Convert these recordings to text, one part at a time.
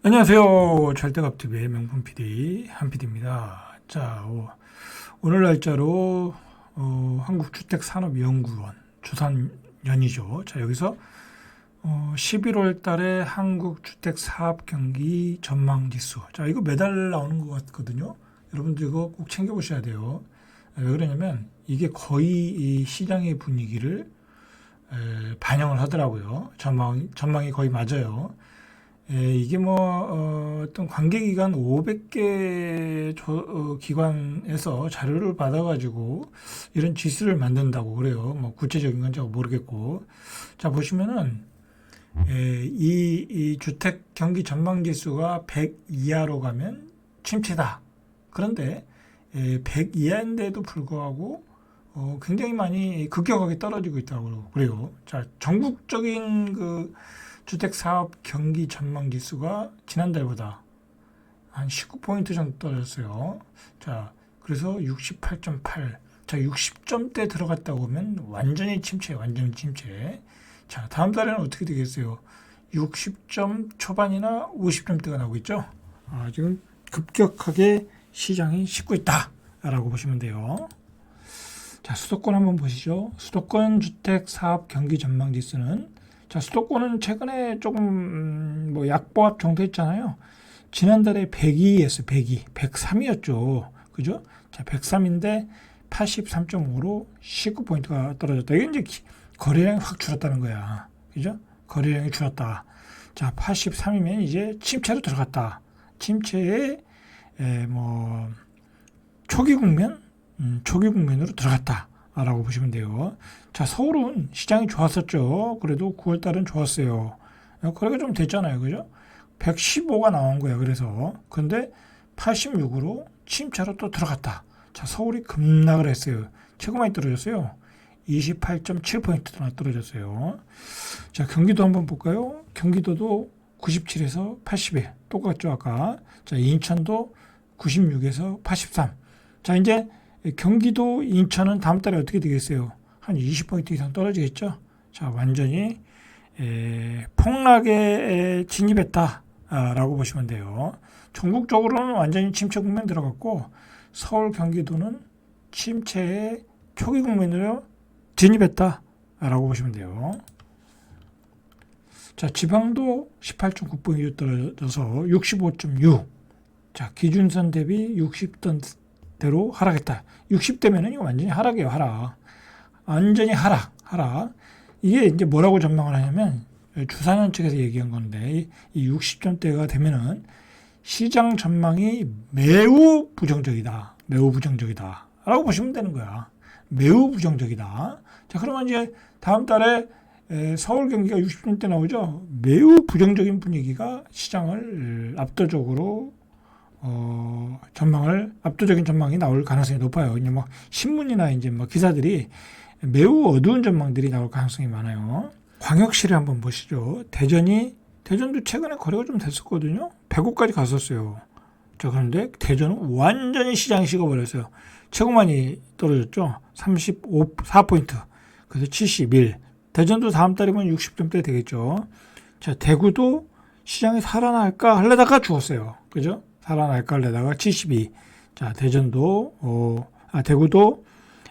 안녕하세요. 절대값TV의 명품 PD 한PD입니다. 자, 오늘 날짜로 한국주택산업연구원 주산연이죠. 자, 여기서 11월 달에 한국주택사업경기 전망지수. 자, 이거 매달 나오는 것 같거든요. 여러분들 이거 꼭 챙겨보셔야 돼요. 왜 그러냐면 이게 거의 이 시장의 분위기를 반영을 하더라고요. 전망이 거의 맞아요. 이게 어떤 관계기관 500개 기관에서 자료를 받아가지고 이런 지수를 만든다고 그래요. 뭐 구체적인 건 잘 모르겠고. 자, 보시면은, 이 주택 경기 전망 지수가 100 이하로 가면 침체다. 그런데, 100 이하인데도 불구하고, 굉장히 많이 급격하게 떨어지고 있다고 그래요. 자, 전국적인 주택사업 경기 전망 지수가 지난달보다 한 19포인트 정도 떨어졌어요. 자, 그래서 68.8. 자, 60점대 들어갔다고 보면 완전히 침체. 자, 다음 달에는 어떻게 되겠어요? 60점 초반이나 50점대가 나오고 있죠? 지금 급격하게 시장이 식고 있다라고 보시면 돼요. 자, 수도권 한번 보시죠. 수도권 주택 사업 경기 전망 지수는, 자, 수도권은 최근에 조금 약보합 정도 했잖아요. 지난달에 102였어요. 103이었죠. 그죠? 자, 103인데 83.5로 19포인트가 떨어졌다. 이게 이제 거래량이 확 줄었다는 거야. 그죠? 거래량이 줄었다. 자, 83이면 이제 침체로 들어갔다. 침체에 초기 국면으로 들어갔다. 라고 보시면 돼요. 자, 서울은 시장이 좋았었죠. 그래도 9월달은 좋았어요. 거래가 좀 됐잖아요. 그죠? 115가 나온 거예요. 그래서. 근데 86으로 침체로 또 들어갔다. 자, 서울이 급락을 했어요. 최고 많이 떨어졌어요. 28.7포인트 떨어졌어요. 자, 경기도 한번 볼까요? 경기도도 97에서 81. 똑같죠, 아까. 자, 인천도 96에서 83. 자, 이제 경기도, 인천은 다음 달에 어떻게 되겠어요? 한 20포인트 이상 떨어지겠죠? 자, 완전히 폭락에 진입했다라고 보시면 돼요. 전국적으로는 완전히 침체 국면 들어갔고, 서울, 경기도는 침체의 초기 국면으로 진입했다라고 보시면 돼요. 자, 지방도 18.9포인트 떨어져서 65.6. 자, 기준선 대비 60던 대로 하락했다. 60대면은 이거 완전히 하락이에요, 하락. 완전히 하락. 이게 이제 뭐라고 전망을 하냐면, 주산원 측에서 얘기한 건데, 이 60점대가 되면은 시장 전망이 매우 부정적이다. 라고 보시면 되는 거야. 매우 부정적이다. 자, 그러면 이제 다음 달에 서울 경기가 60점대 나오죠? 매우 부정적인 분위기가 시장을 압도적으로 압도적인 전망이 나올 가능성이 높아요. 이제 신문이나 이제 기사들이 매우 어두운 전망들이 나올 가능성이 많아요. 광역시를 한번 보시죠. 대전도 최근에 거래가 좀 됐었거든요. 100호까지 갔었어요. 자, 그런데 대전은 완전히 시장이 식어버렸어요. 최고 많이 떨어졌죠. 4포인트. 그래서 71. 대전도 다음 달이면 60점대 되겠죠. 자, 대구도 시장이 살아날까 하려다가 죽었어요. 그죠? 살아날까 하려다가 72. 자, 대구도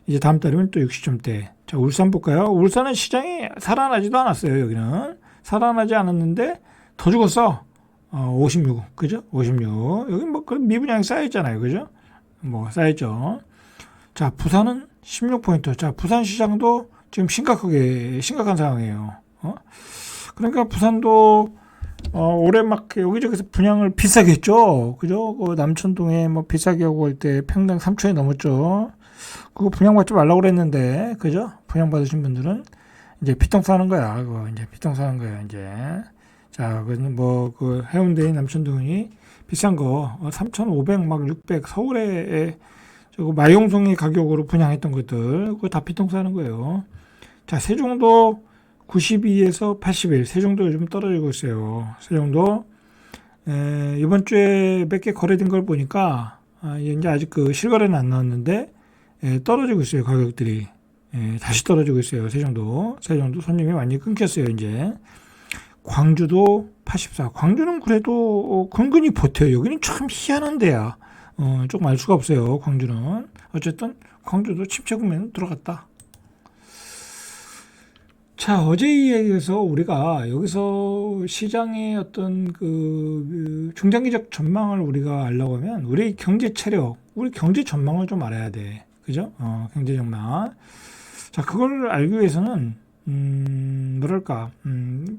이제 다음 달이면 또 60점대. 자, 울산 볼까요? 울산은 시장이 살아나지도 않았어요. 여기는 살아나지 않았는데 더 죽었어. 56. 그죠? 56. 여기 미분양이 쌓여있잖아요. 그죠? 쌓였죠. 자, 부산은 16포인트. 자, 부산 시장도 지금 심각한 상황이에요. 그러니까 부산도 올해 여기저기서 분양을 비싸게 했죠. 그죠? 남천동에 비싸게 하고 할 때 평당 3천이 넘었죠. 그거 분양받지 말라고 그랬는데, 그죠? 분양받으신 분들은 이제 피똥 싸는 거야. 이제. 자, 해운대 남천동이 비싼 거, 3,500, 600, 서울에 마용동의 가격으로 분양했던 것들, 그거 다 피똥 싸는 거예요. 자, 세종도 92에서 81. 세종도 요즘 떨어지고 있어요. 세종도 이번 주에 몇 개 거래된 걸 보니까 이제 아직 실거래는 안 나왔는데 떨어지고 있어요. 가격들이 다시 떨어지고 있어요. 세종도 손님이 완전히 끊겼어요. 이제 광주도 84. 광주는 그래도 근근히 버텨요. 여기는 참 희한한 데야. 조금 알 수가 없어요. 광주는. 어쨌든 광주도 침체 국면 들어갔다. 자, 어제 이야기에서 우리가 여기서 시장의 어떤 그 중장기적 전망을 우리가 알려고 하면 우리 경제 체력, 우리 경제 전망을 좀 알아야 돼. 그죠? 경제 전망. 자, 그걸 알기 위해서는 뭐랄까,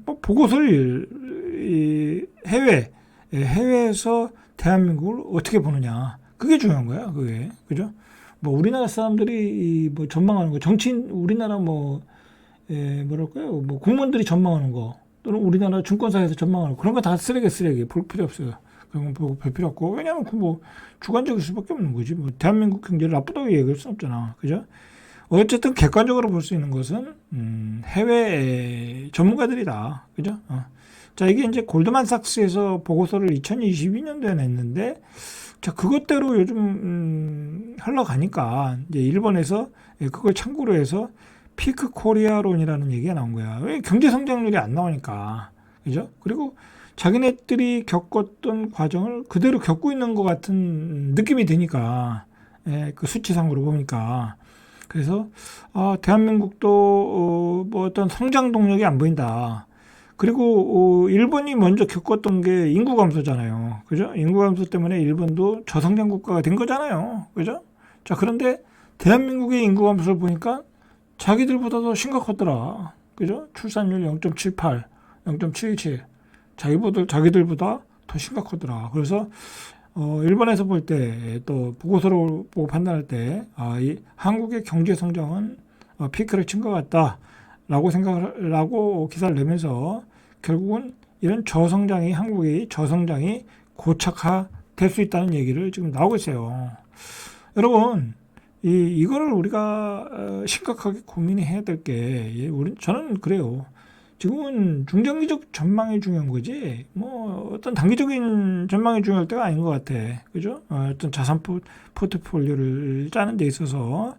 뭐 보고서를 해외에서 대한민국을 어떻게 보느냐. 그게 중요한 거야, 그게. 그죠? 뭐 우리나라 사람들이 뭐 전망하는 거, 정치인, 우리나라 뭐 뭐랄까요? 뭐 공무원들이 전망하는 거 또는 우리나라 증권사에서 전망하는 거 그런 거 다 쓰레기 볼 필요 없어요. 그런 거 보고 볼 필요 없고 왜냐하면 그 뭐 주관적일 수밖에 없는 거지. 뭐 대한민국 경제를 나쁘다고 얘기할 수는 없잖아. 그죠? 어쨌든 객관적으로 볼 수 있는 것은 해외 전문가들이다. 그죠? 자, 이게 이제 골드만삭스에서 보고서를 2022년도에 냈는데 자, 그것대로 요즘 흘러가니까 이제 일본에서 그걸 참고로 해서 피크 코리아론이라는 얘기가 나온 거야. 왜 경제 성장률이 안 나오니까. 그죠? 그리고 자기네들이 겪었던 과정을 그대로 겪고 있는 것 같은 느낌이 드니까. 그 수치상으로 보니까. 그래서 대한민국도 뭐 어떤 성장 동력이 안 보인다. 그리고 일본이 먼저 겪었던 게 인구 감소잖아요. 그죠? 인구 감소 때문에 일본도 저성장 국가가 된 거잖아요. 그죠? 자, 그런데 대한민국의 인구 감소를 보니까 자기들보다 더 심각하더라. 그죠? 출산율 0.78, 0.77. 자기들보다 더 심각하더라. 그래서, 일본에서 볼 때, 또, 보고서를 보고 판단할 때, 이 한국의 경제 성장은 피크를 친 것 같다. 라고 생각을 하고 기사를 내면서 결국은 이런 한국의 저성장이 고착화될 수 있다는 얘기를 지금 나오고 있어요. 여러분, 이거를 우리가 심각하게 고민해야 될 게, 저는 그래요. 지금은 중장기적 전망이 중요한 거지, 뭐, 어떤 단기적인 전망이 중요할 때가 아닌 것 같아. 그죠? 어떤 자산 포트폴리오를 짜는 데 있어서.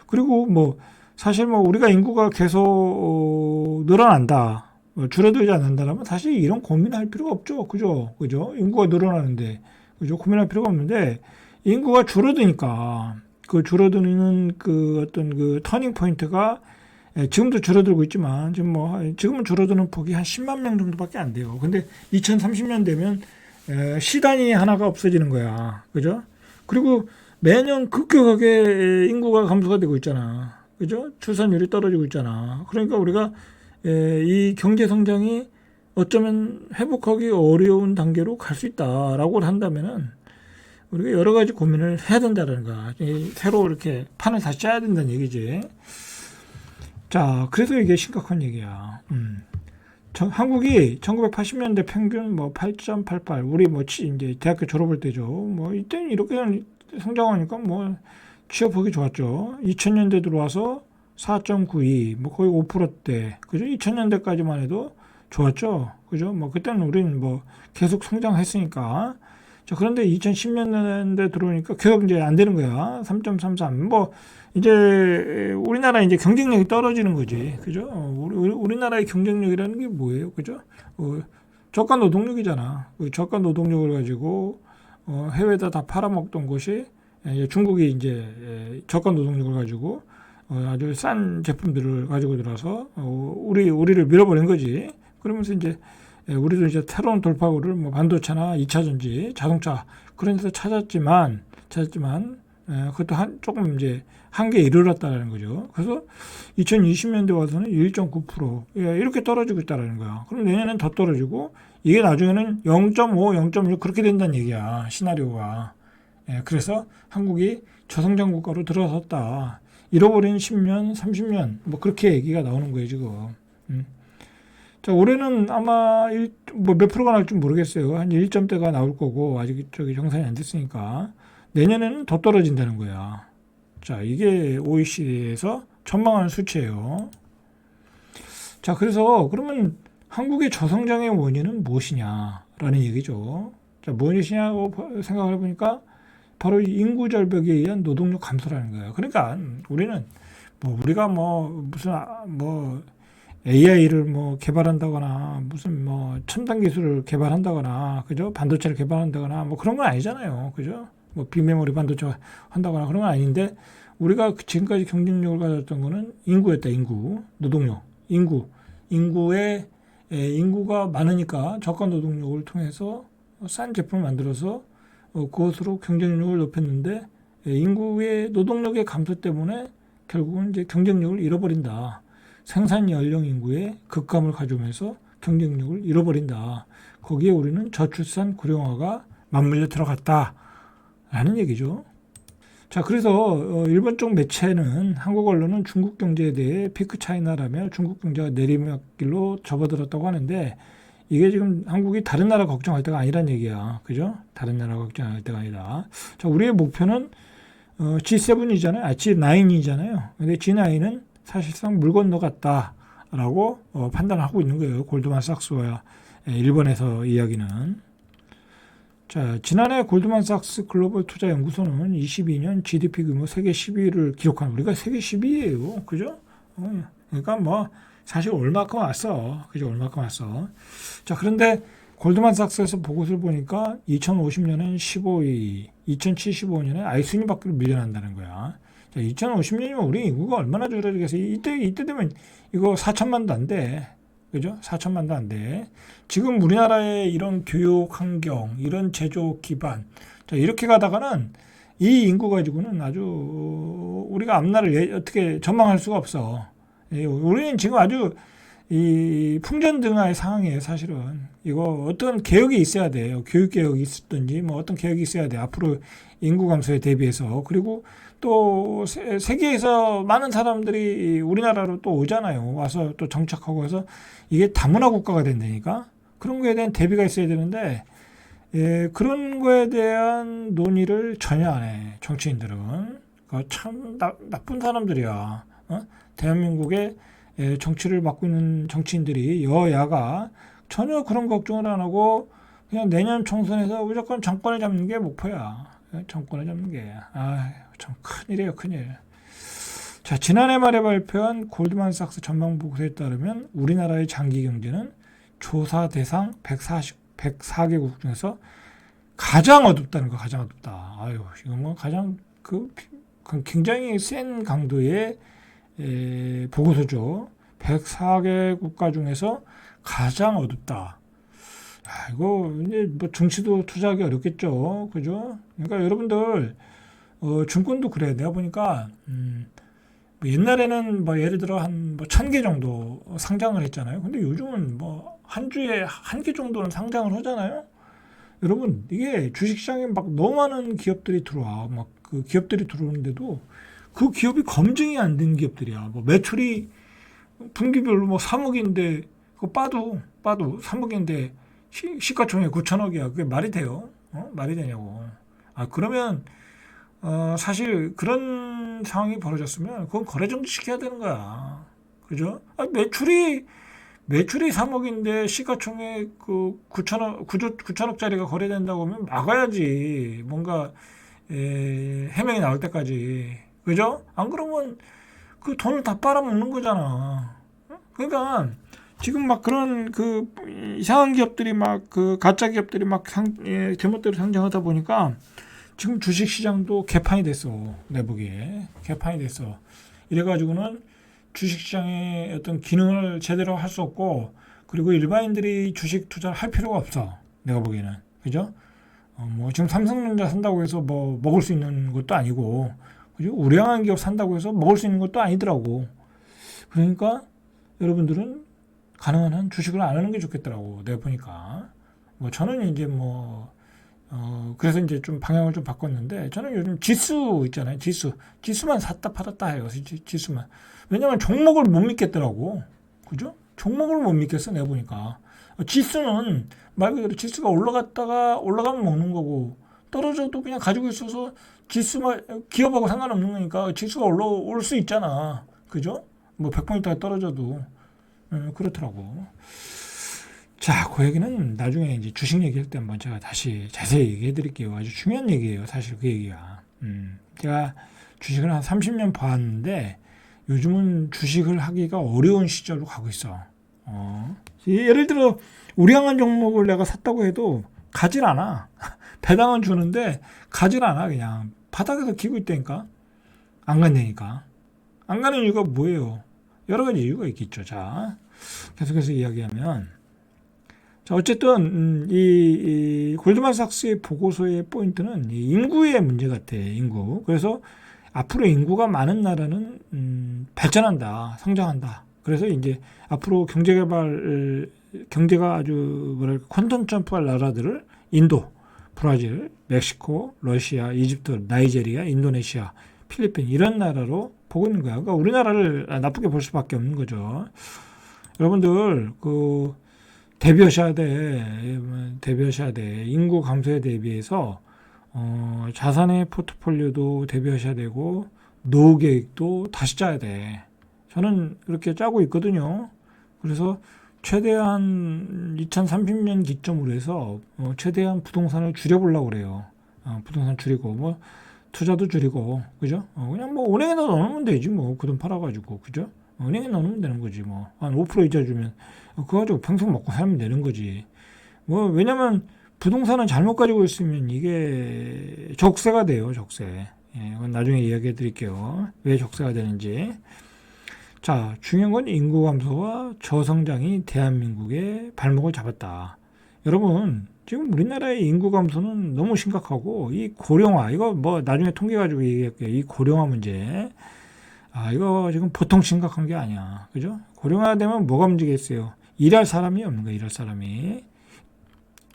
그리고 뭐, 사실 뭐, 우리가 인구가 계속 늘어난다. 줄어들지 않는다면 사실 이런 고민할 필요가 없죠. 그죠? 그죠? 인구가 늘어나는데, 그죠? 고민할 필요가 없는데, 인구가 줄어드니까, 그 줄어드는 그 어떤 그 터닝 포인트가 지금도 줄어들고 있지만 지금은 줄어드는 폭이 한 10만 명 정도밖에 안 돼요. 근데 2030년 되면 시단위 하나가 없어지는 거야. 그죠? 그리고 매년 급격하게 인구가 감소가 되고 있잖아. 그죠? 출산율이 떨어지고 있잖아. 그러니까 우리가 이 경제 성장이 어쩌면 회복하기 어려운 단계로 갈 수 있다라고 한다면은 우리가 여러 가지 고민을 해야 된다는 거야. 새로 이렇게 판을 다시 짜야 된다는 얘기지. 자, 그래서 이게 심각한 얘기야. 한국이 1980년대 평균 뭐 8.88, 우리 뭐 이제 대학교 졸업할 때죠. 뭐 이때는 이렇게 성장하니까 뭐 취업하기 좋았죠. 2000년대 들어와서 4.92, 뭐 거의 5%대. 그죠? 2000년대까지만 해도 좋았죠. 그죠? 뭐 그때는 우리는 뭐 계속 성장했으니까. 자, 그런데 2010년대 들어오니까 계속 이제 안 되는 거야. 3.33. 뭐, 이제, 우리나라 이제 경쟁력이 떨어지는 거지. 그죠? 우리나라의 경쟁력이라는 게 뭐예요? 그죠? 저가 노동력이잖아. 저가 노동력을 가지고, 해외에다 다 팔아먹던 곳이, 중국이 이제, 저가 노동력을 가지고, 아주 싼 제품들을 가지고 들어서, 우리를 밀어버린 거지. 그러면서 이제, 우리도 이제 새로운 돌파구를 뭐 반도체나 2차 전지, 자동차 그런 데서 찾았지만 그것도 조금 이제 한계에 이르렀다는 거죠. 그래서 2020년대 와서는 1.9% 이렇게 떨어지고 있다는 거야. 그럼 내년엔 더 떨어지고 이게 나중에는 0.5, 0.6 그렇게 된다는 얘기야. 시나리오가. 그래서 한국이 저성장 국가로 들어섰다. 잃어버린 10년, 30년 뭐 그렇게 얘기가 나오는 거예요 지금. 자, 올해는 아마 뭐 몇 프로가 나올지 모르겠어요. 한 1점대가 나올 거고 아직 저기 정산이 안 됐으니까 내년에는 더 떨어진다는 거야. 자, 이게 OECD에서 전망하는 수치예요. 자, 그래서 그러면 한국의 저성장의 원인은 무엇이냐라는 얘기죠. 자, 무엇이냐고 생각을 해보니까 바로 인구 절벽에 의한 노동력 감소라는 거예요. 그러니까 우리는 뭐 우리가 뭐 무슨 뭐 AI를 뭐 개발한다거나 무슨 뭐 첨단 기술을 개발한다거나 그죠? 반도체를 개발한다거나 뭐 그런 건 아니잖아요. 그죠? 뭐 빅메모리 반도체 한다거나 그런 건 아닌데 우리가 지금까지 경쟁력을 가졌던 거는 인구였다. 인구, 노동력, 인구의 인구가 많으니까 저가 노동력을 통해서 싼 제품을 만들어서 그것으로 경쟁력을 높였는데 인구의 노동력의 감소 때문에 결국은 이제 경쟁력을 잃어버린다. 생산 연령 인구의 급감을 가져오면서 경쟁력을 잃어버린다. 거기에 우리는 저출산 고령화가 맞물려 들어갔다라는 얘기죠. 자, 그래서 일본 쪽 매체는 한국 언론은 중국 경제에 대해 피크 차이나라며 중국 경제가 내리막길로 접어들었다고 하는데 이게 지금 한국이 다른 나라 걱정할 때가 아니란 얘기야. 그죠? 다른 나라 걱정할 때가 아니다. 자, 우리의 목표는 G7이잖아요. G9이잖아요. 근데 G9은 사실상 물 건너갔다라고 판단하고 있는 거예요. 골드만삭스와 일본에서 이야기는. 자, 지난해 골드만삭스 글로벌 투자 연구소는 22년 GDP 규모 세계 10위를 기록한 우리가 세계 10위예요. 그죠? 그러니까 뭐 사실 얼마큼 왔어. 그죠? 얼마큼 왔어. 자, 그런데 골드만삭스에서 보고서를 보니까 2050년엔 15위, 2075년에 아예 순위 밖으로 밀려난다는 거야. 자, 2050년이면 우리 인구가 얼마나 줄어들겠어? 이때 되면 이거 4천만도 안 돼. 그죠? 4천만도 안 돼. 지금 우리나라의 이런 교육 환경, 이런 제조 기반, 자, 이렇게 가다가는 이 인구 가지고는 아주 우리가 앞날을 어떻게 전망할 수가 없어. 우리는 지금 아주 이 풍전등화의 상황이에요, 사실은. 이거 어떤 개혁이 있어야 돼요. 교육 개혁이 있었든지 뭐 어떤 개혁이 있어야 돼. 앞으로 인구 감소에 대비해서. 그리고 또 세계에서 많은 사람들이 우리나라로 또 오잖아요. 와서 또 정착하고 해서 이게 다문화 국가가 된다니까. 그런 거에 대한 대비가 있어야 되는데 그런 거에 대한 논의를 전혀 안 해. 정치인들은. 참 나쁜 사람들이야. 대한민국의 정치를 맡고 있는 정치인들이 여야가 전혀 그런 걱정을 안 하고 그냥 내년 총선에서 무조건 정권을 잡는 게 목표야. 정권을 잡는 게. 참 큰일이에요, 큰일. 자, 지난해 말에 발표한 골드만삭스 전망 보고서에 따르면 우리나라의 장기 경제는 조사 대상 104개국 중에서 가장 어둡다는 거, 가장 어둡다. 이건 뭐 가장 굉장히 센 강도의 보고서죠. 104개 국가 중에서 가장 어둡다. 이거 이제 뭐 정치도 투자하기 어렵겠죠. 그죠? 그러니까 여러분들 증권도 그래. 내가 보니까 뭐 옛날에는 뭐 예를 들어 한 뭐 1,000개 정도 상장을 했잖아요. 근데 요즘은 뭐 한 주에 1개 정도는 상장을 하잖아요. 여러분 이게 주식시장에 막 너무 많은 기업들이 들어와. 막 그 기업들이 들어오는데도 그 기업이 검증이 안 된 기업들이야. 뭐 매출이 분기별로 뭐 3억인데 그거 빠도 3억인데 시가총액 9천억이야. 그게 말이 돼요? 말이 되냐고. 그러면 사실 그런 상황이 벌어졌으면 그건 거래 정지시켜야 되는 거야. 그죠? 매출이 3억인데 시가총액 그 9천억짜리가 거래된다고 하면 막아야지. 뭔가 해명이 나올 때까지. 그죠? 안 그러면 그 돈을 다 빨아먹는 거잖아. 그러니까 지금 막 그런 그 이상한 기업들이 막 그 가짜 기업들이 막 제멋대로 상장하다 보니까 지금 주식 시장도 개판이 됐어. 내 보기에 개판이 됐어. 이래가지고는 주식 시장의 어떤 기능을 제대로 할 수 없고 그리고 일반인들이 주식 투자를 할 필요가 없어. 내가 보기에는. 그죠? 뭐 지금 삼성전자 산다고 해서 뭐 먹을 수 있는 것도 아니고 그죠? 우량한 기업 산다고 해서 먹을 수 있는 것도 아니더라고. 그러니까 여러분들은 가능한 한 주식을 안 하는 게 좋겠더라고. 내가 보니까. 뭐 저는 이제 그래서 이제 좀 방향을 좀 바꿨는데 저는 요즘 지수 있잖아요. 지수만 샀다 팔았다 해요. 지수만. 왜냐면 종목을 못 믿겠더라고. 그죠? 종목을 못 믿겠어. 내가 보니까. 지수는 말 그대로 지수가 올라가면 먹는 거고 떨어져도 그냥 가지고 있어서 기업하고 상관없는 거니까 지수가 올라올 수 있잖아. 그죠? 뭐 100포인트가 떨어져도 그렇더라고. 자, 그 얘기는 나중에 이제 주식 얘기할 때 한번 제가 다시 자세히 얘기해 드릴게요. 아주 중요한 얘기예요. 사실 그 얘기가. 제가 주식을 한 30년 봤는데 요즘은 주식을 하기가 어려운 시절로 가고 있어. 예를 들어 우량한 종목을 내가 샀다고 해도 가질 않아. 배당은 주는데 가질 않아. 그냥 바닥에서 기고 있다니까. 안 간다니까. 안 가는 이유가 뭐예요? 여러 가지 이유가 있겠죠. 자, 계속해서 이야기하면, 자, 어쨌든 이 골드만삭스의 보고서의 포인트는 이 인구의 문제 같아. 인구. 그래서 앞으로 인구가 많은 나라는 발전한다, 성장한다. 그래서 이제 앞으로 경제가 아주 뭐랄까 퀀텀 점프할 나라들을 인도, 브라질, 멕시코, 러시아, 이집트, 나이제리아, 인도네시아, 필리핀 이런 나라로 보고 있는 거야. 그러니까 우리나라를 나쁘게 볼 수밖에 없는 거죠. 여러분들 대비하셔야 돼. 대비하셔야 돼. 인구 감소에 대비해서 자산의 포트폴리오도 대비하셔야 되고 노후 계획도 다시 짜야 돼. 저는 그렇게 짜고 있거든요. 그래서 최대한 2030년 기점으로 해서 최대한 부동산을 줄여보려고 그래요. 부동산 줄이고 뭐 투자도 줄이고 그죠? 그냥 뭐 은행에다 넣으면 되지 뭐 그 돈 팔아가지고 그죠? 은행에 넣으면 되는 거지 뭐 한 5% 이자 주면 그거 가지고 평생 먹고 살면 되는 거지. 뭐 왜냐면 부동산은 잘못 가지고 있으면 이게 적세가 돼요 적세. 예, 그건 나중에 이야기해 드릴게요. 왜 적세가 되는지. 자, 중요한 건 인구 감소와 저성장이 대한민국의 발목을 잡았다. 여러분, 지금 우리나라의 인구 감소는 너무 심각하고, 이 고령화, 이거 뭐 나중에 통계 가지고 얘기할게요. 이 고령화 문제. 이거 지금 보통 심각한 게 아니야. 그죠? 고령화 되면 뭐가 문제겠어요? 일할 사람이 없는 거야, 일할 사람이.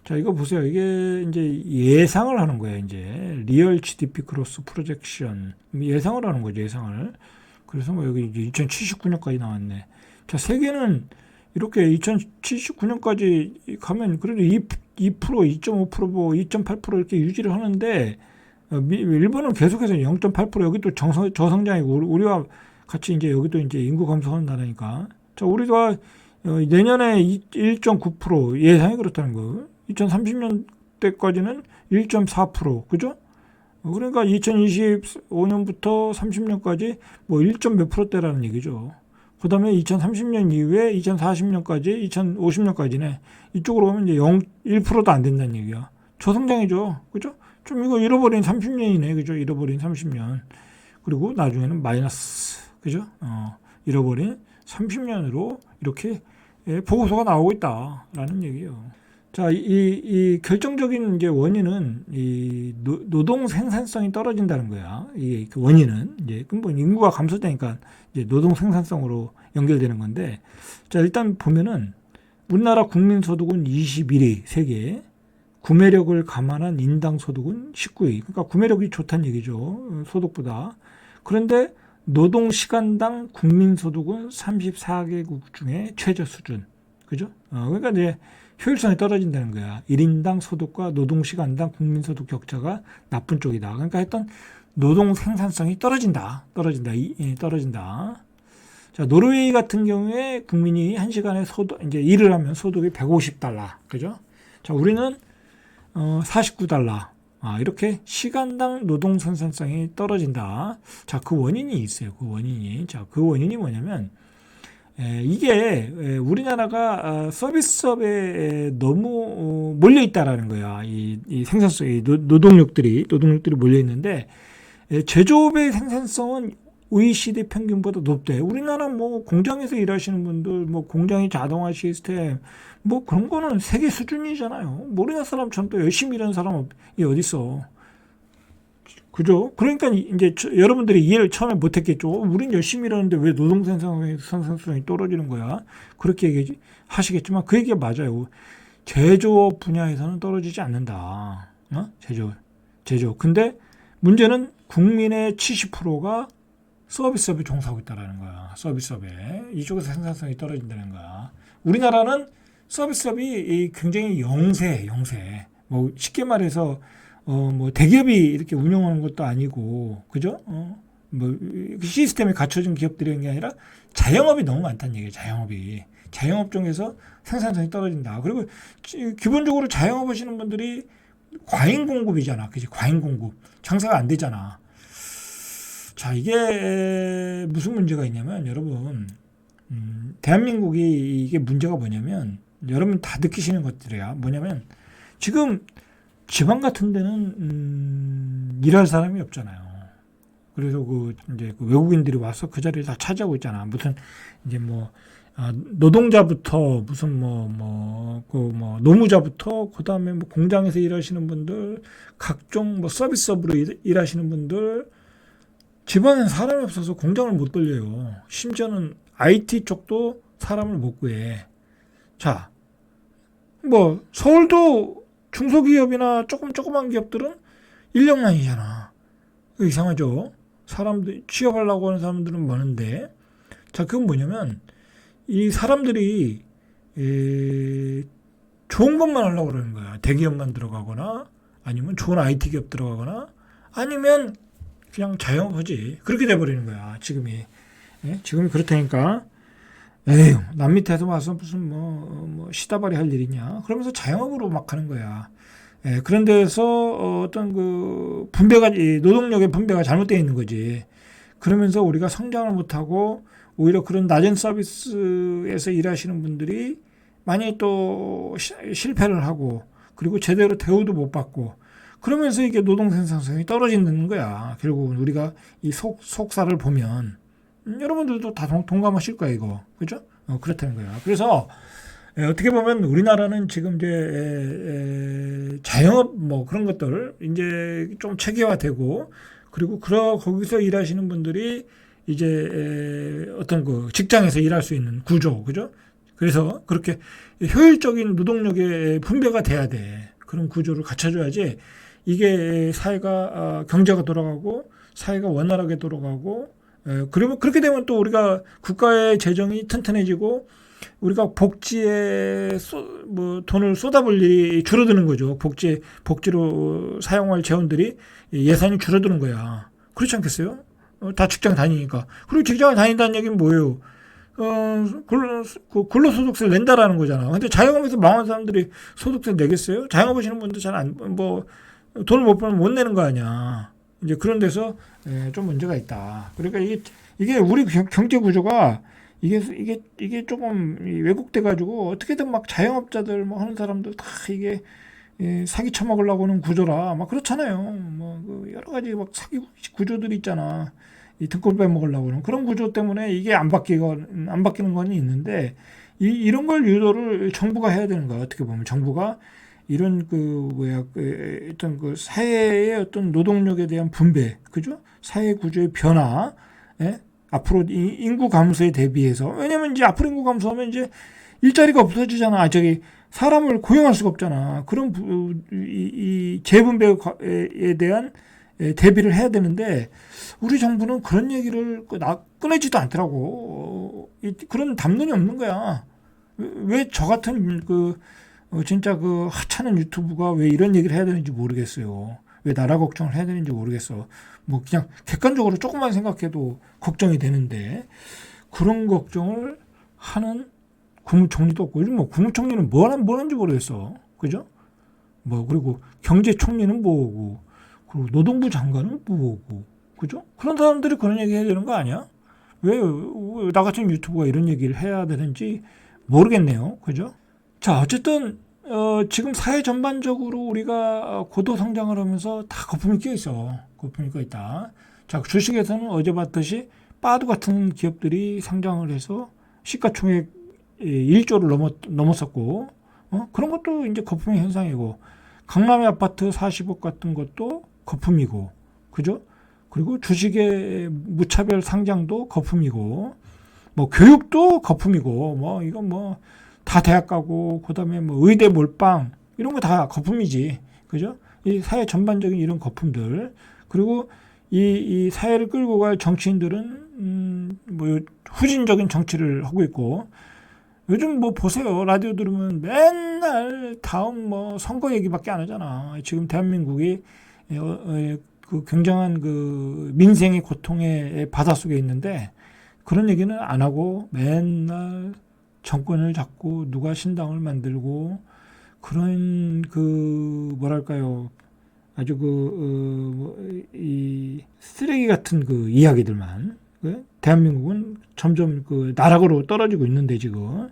자, 이거 보세요. 이게 이제 예상을 하는 거예요, 이제. 리얼 GDP 크로스 프로젝션. 예상을 하는 거죠, 예상을. 그래서 뭐 여기 이제 2079년까지 나왔네. 자, 세계는 이렇게 2079년까지 가면 그래도 2%, 2.5%, 뭐 2.8% 이렇게 유지를 하는데, 일본은 계속해서 0.8% 여기 또 저성장이고, 우리와 같이 이제 여기도 이제 인구 감소하는 나라니까. 자, 우리가 내년에 1.9% 예상이 그렇다는 거예요. 2030년 때까지는 1.4%, 그죠? 그러니까 2025년부터 30년까지 뭐 1점 몇 프로대라는 얘기죠. 그 다음에 2030년 이후에 2040년까지, 2050년까지네. 이쪽으로 가면 이제 1%도 안 된다는 얘기야. 저성장이죠. 그죠? 좀 이거 잃어버린 30년이네. 그죠? 잃어버린 30년. 그리고 나중에는 마이너스. 그죠? 잃어버린 30년으로 이렇게 보고서가 나오고 있다라는 얘기예요. 자, 이 결정적인 이제 원인은 이 노동 생산성이 떨어진다는 거야. 이게 그 원인은 이제 근본 인구가 감소되니까 이제 노동 생산성으로 연결되는 건데, 자, 일단 보면은 우리나라 국민 소득은 21위 세계, 구매력을 감안한 인당 소득은 19위. 그러니까 구매력이 좋다는 얘기죠. 소득보다. 그런데 노동 시간당 국민 소득은 34개국 중에 최저 수준. 그죠? 그러니까 이제 효율성이 떨어진다는 거야. 1인당 소득과 노동시간당 국민소득 격차가 나쁜 쪽이다. 그러니까 일단 노동 생산성이 떨어진다. 떨어진다. 자, 노르웨이 같은 경우에 국민이 1시간에 이제 일을 하면 소득이 150달러. 그죠? 자, 우리는 49달러. 이렇게 시간당 노동 생산성이 떨어진다. 자, 그 원인이 있어요. 그 원인이. 자, 그 원인이 뭐냐면, 이게 우리나라가 서비스업에 너무 몰려 있다라는 거야. 이 생산성이 노동력들이 몰려 있는데, 제조업의 생산성은 OECD 평균보다 높대. 우리나라 뭐 공장에서 일하시는 분들, 뭐 공장의 자동화 시스템, 뭐 그런 거는 세계 수준이잖아요. 뭐 우리나라 사람처럼 또 열심히 일하는 사람이 어디 있어? 그죠? 그러니까 이제 여러분들이 이해를 처음에 못했겠죠. 우린 열심히 일하는데 왜 노동 생산성이 떨어지는 거야? 그렇게 하시겠지만 그 얘기가 맞아요. 제조업 분야에서는 떨어지지 않는다. 제조업. 근데 문제는 국민의 70%가 서비스업에 종사하고 있다는 거야. 서비스업에. 이쪽에서 생산성이 떨어진다는 거야. 우리나라는 서비스업이 굉장히 영세. 뭐 쉽게 말해서 뭐 대기업이 이렇게 운영하는 것도 아니고, 그죠? 뭐 시스템이 갖춰진 기업들이 있는 게 아니라 자영업이 너무 많다는 얘기예요. 자영업 중에서 생산성이 떨어진다. 그리고 기본적으로 자영업 하시는 분들이 과잉 공급이잖아. 그지? 과잉 공급. 장사가 안 되잖아. 자, 이게 무슨 문제가 있냐면 여러분, 대한민국이 이게 문제가 뭐냐면 여러분 다 느끼시는 것들이야. 뭐냐면 지금 지방 같은 데는 일할 사람이 없잖아요. 그래서 이제 외국인들이 와서 그 자리를 다 차지하고 있잖아. 무슨 이제 노동자부터 무슨 노무자부터 그다음에 공장에서 일하시는 분들, 각종 서비스업으로 일하시는 분들, 지방엔 사람이 없어서 공장을 못 돌려요. 심지어는 IT 쪽도 사람을 못 구해. 자, 서울도 중소기업이나 조그만 기업들은 인력난이잖아. 이상하죠? 사람들, 취업하려고 하는 사람들은 많은데, 자, 그건 뭐냐면, 이 사람들이, 좋은 것만 하려고 그러는 거야. 대기업만 들어가거나, 아니면 좋은 IT 기업 들어가거나, 아니면 그냥 자영업하지. 그렇게 돼버리는 거야, 지금이. 예? 지금이 그렇다니까. 에휴, 남 밑에서 와서 무슨 시다발이 할 일이냐. 그러면서 자영업으로 막 하는 거야. 예, 그런 데서 어떤 분배가, 노동력의 분배가 잘못되어 있는 거지. 그러면서 우리가 성장을 못하고 오히려 그런 낮은 서비스에서 일하시는 분들이 많이 또 실패를 하고, 그리고 제대로 대우도 못 받고, 그러면서 이게 노동 생산성이 떨어지는 거야. 결국은 우리가 이 속사를 보면, 여러분들도 다 동감하실 거야, 이거. 그죠? 그렇다는 거야. 그래서, 어떻게 보면 우리나라는 지금 이제 자영업 그런 것들 이제 좀 체계화되고, 그리고 거기서 일하시는 분들이 이제 어떤 직장에서 일할 수 있는 구조, 그죠? 그래서 그렇게 효율적인 노동력의 분배가 돼야 돼. 그런 구조를 갖춰줘야지 이게 사회가 경제가 돌아가고 사회가 원활하게 돌아가고, 그러면 그렇게 되면 또 우리가 국가의 재정이 튼튼해지고 우리가 복지에 돈을 쏟아볼 일이 줄어드는 거죠. 복지로 사용할 재원들이 예산이 줄어드는 거야. 그렇지 않겠어요? 다 직장 다니니까. 그리고 직장을 다닌다는 얘기는 뭐예요? 근로소득세를 낸다라는 거잖아. 근데 자영업에서 망한 사람들이 소득세 내겠어요? 자영업하시는 분들 돈을 못 벌면 못 내는 거 아니야. 이제 그런 데서 좀 문제가 있다. 그러니까 이게 우리 경제 구조가 이게 조금 왜곡돼 가지고 어떻게든 막 자영업자들 하는 사람들 다 이게 사기 쳐먹으려고 하는 구조라 막 그렇잖아요. 여러 가지 막 사기 구조들이 있잖아. 이 등골 빼먹으려고 하는 그런 구조 때문에 이게 안 바뀌는 건 있는데, 이런 걸 유도를 정부가 해야 되는 거야. 어떻게 보면 정부가 이런 어떤 사회의 어떤 노동력에 대한 분배, 그죠? 사회 구조의 변화, 예? 앞으로 인구 감소에 대비해서, 왜냐면 이제 앞으로 인구 감소하면 이제 일자리가 없어지잖아. 사람을 고용할 수가 없잖아. 그런 이 재분배에 대한 대비를 해야 되는데, 우리 정부는 그런 얘기를 꺼내지도 않더라고. 그런 담론이 없는 거야. 왜 저 같은 진짜 하찮은 유튜브가 왜 이런 얘기를 해야 되는지 모르겠어요. 왜 나라 걱정을 해야 되는지 모르겠어. 그냥 객관적으로 조금만 생각해도 걱정이 되는데, 그런 걱정을 하는 국무총리도 없고, 요즘 국무총리는 뭘 하는지 모르겠어. 그죠? 그리고 경제총리는 뭐고, 그리고 노동부 장관은 뭐고, 그죠? 그런 사람들이 그런 얘기 해야 되는 거 아니야? 왜 나 같은 유튜버가 이런 얘기를 해야 되는지 모르겠네요. 그죠? 자, 어쨌든 지금 사회 전반적으로 우리가 고도 성장을 하면서 다 거품이 끼어 있어. 거품이 끼어 있다. 자, 주식에서는 어제 봤듯이 바드 같은 기업들이 상장을 해서 시가총액 1조를 넘었었고, 그런 것도 이제 거품의 현상이고, 강남의 아파트 40억 같은 것도 거품이고, 그죠? 그리고 주식의 무차별 상장도 거품이고, 교육도 거품이고, 이건 다 대학 가고, 그 다음에 의대 몰빵, 이런 거 다 거품이지. 그죠? 이 사회 전반적인 이런 거품들. 그리고 이 사회를 끌고 갈 정치인들은, 후진적인 정치를 하고 있고, 요즘 보세요. 라디오 들으면 맨날 다음 선거 얘기밖에 안 하잖아. 지금 대한민국이 굉장한 민생의 고통의 바닷속에 있는데, 그런 얘기는 안 하고 맨날 정권을 잡고 누가 신당을 만들고, 그런 뭐랄까요, 아주 이 쓰레기 같은 그 이야기들만 대한민국은 점점 그 나락으로 떨어지고 있는데 지금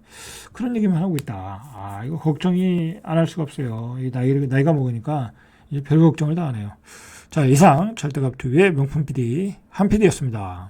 그런 얘기만 하고 있다. 이거 걱정이 안 할 수가 없어요. 이 나이가 먹으니까 이제 별 걱정을 다 하네요. 자, 이상 철대갑 TV의 명품 PD 한 PD였습니다.